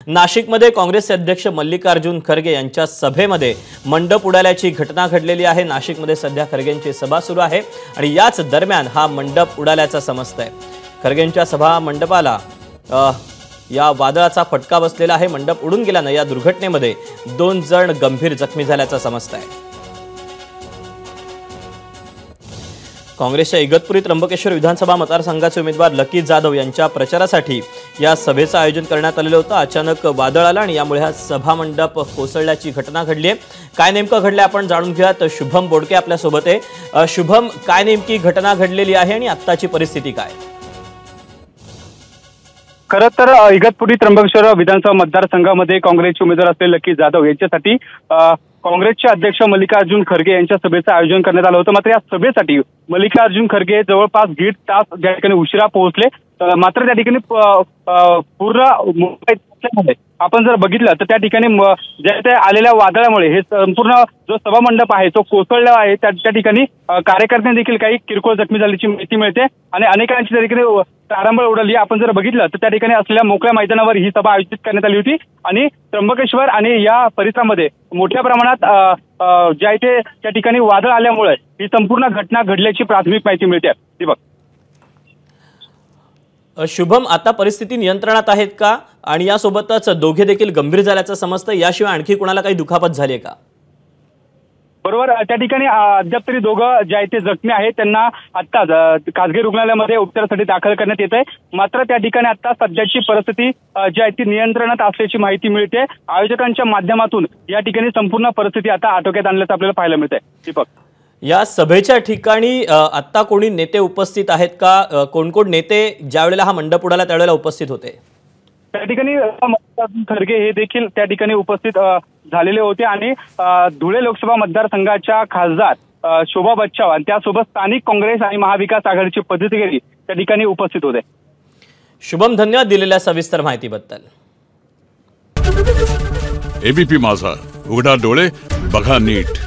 नाशिकमध्ये काँग्रेसचे अध्यक्ष मल्लिकार्जुन खरगे यांच्या सभेमध्ये मंडप उडाल्याची घटना घडलेली आहे। नाशिकमध्ये सध्या खरगेंची सभा सुरू आहे आणि याच दरम्यान हा मंडप उडाल्याचं समजतंय। खरगेंच्या सभा मंडपाला या वादळाचा फटका बसलेला आहे। मंडप उडून गेल्याने या दुर्घटनेमध्ये 2 जण गंभीर जखमी झाल्याचं समजतंय। काँग्रेसच्या इगतपुरी त्र्यंबकेश्वर विधानसभा मतदारसंघाचे उमेदवार लकी जाधव यांच्या प्रचारासाठी या सभेचं आयोजन करण्यात आलेलं होतं। अचानक वादळ आलं आणि यामुळे हा सभा मंडप कोसळल्याची घटना घडली आहे। काय नेमकं घडलं आपण जाणून घेऊयात। शुभम बोडके आपल्या सोबत आहे। शुभम, काय नेमकी घटना घडलेली आहे आणि आत्ताची परिस्थिती काय? खरं तर इगतपुरी त्र्यंबकेश्वर विधानसभा मतदारसंघामध्ये काँग्रेसचे उमेदवार असलेले लकी जाधव यांच्यासाठी काँग्रेसचे अध्यक्ष मल्लिकार्जुन खरगे यांच्या सभेचं आयोजन करण्यात आलं होतं। मात्र या सभेसाठी मल्लिकार्जुन खरगे जवळपास 1.5 तास ज्या ठिकाणी उशिरा पोहोचले। मात्र त्या ठिकाणी पूर्ण मुंबईत आपण जर बघितलं तर त्या ठिकाणी ज्या आलेल्या वादळामुळे हे संपूर्ण जो सभा मंडप आहे तो कोसळला आहे। त्या ठिकाणी कार्यकर्त्यांनी देखील काही किरकोळ जखमी झाल्याची माहिती मिळते आणि अनेकांची त्या ठिकाणी तारांबळ उडाली। आपण जर बघितलं तर त्या ठिकाणी असलेल्या मोकळ्या मैदानावर ही सभा आयोजित करण्यात आली होती आणि त्र्यंबकेश्वर आणि या परिसरामध्ये मोठ्या प्रमाणात ज्या इथे त्या ठिकाणी वादळ आल्यामुळे ही संपूर्ण घटना घडल्याची प्राथमिक माहिती मिळते। दीपक, शुभम, आता परिस्थिती नियंत्रणात आहेत का? आणि यासोबतच दोघे देखील गंभीर झाल्याचं समजतं। याशिवाय आणखी कोणाला काही दुखापत झाली आहे का? बरोबर, त्या ठिकाणी अद्याप तरी दोघं ज्या इथे जखमी आहेत त्यांना आता खासगी रुग्णालयामध्ये उपचारासाठी दाखल करण्यात येत आहे। मात्र त्या ठिकाणी आता सध्याची परिस्थिती जी आहे ती नियंत्रणात असल्याची माहिती मिळते। आयोजकांच्या माध्यमातून या ठिकाणी संपूर्ण परिस्थिती आता आटोक्यात आणल्याचं आपल्याला पाहायला मिळतंय। दीपक, या सभेच्या ठिकाणी आता कोणी नेते उपस्थित आहेत का? कोण कोण नेते ज्या वेळेला हा मंडप उडाला त्यावेळेला उपस्थित होते? त्या ठिकाणी मल्लिकार्जुन खरगे हे देखील त्या ठिकाणी उपस्थित झालेले होते आणि धुळे लोकसभा मतदारसंघाच्या खासदार शोभा बच्चाव आणि त्यासोबत स्थानिक काँग्रेस आणि महाविकास आघाडीचे पदाधिकारी त्या ठिकाणी उपस्थित होते। शुभम, धन्यवाद दिलेल्या सविस्तर माहितीबद्दल। एबीपी माझा, उघडा डोळे बघा नीट।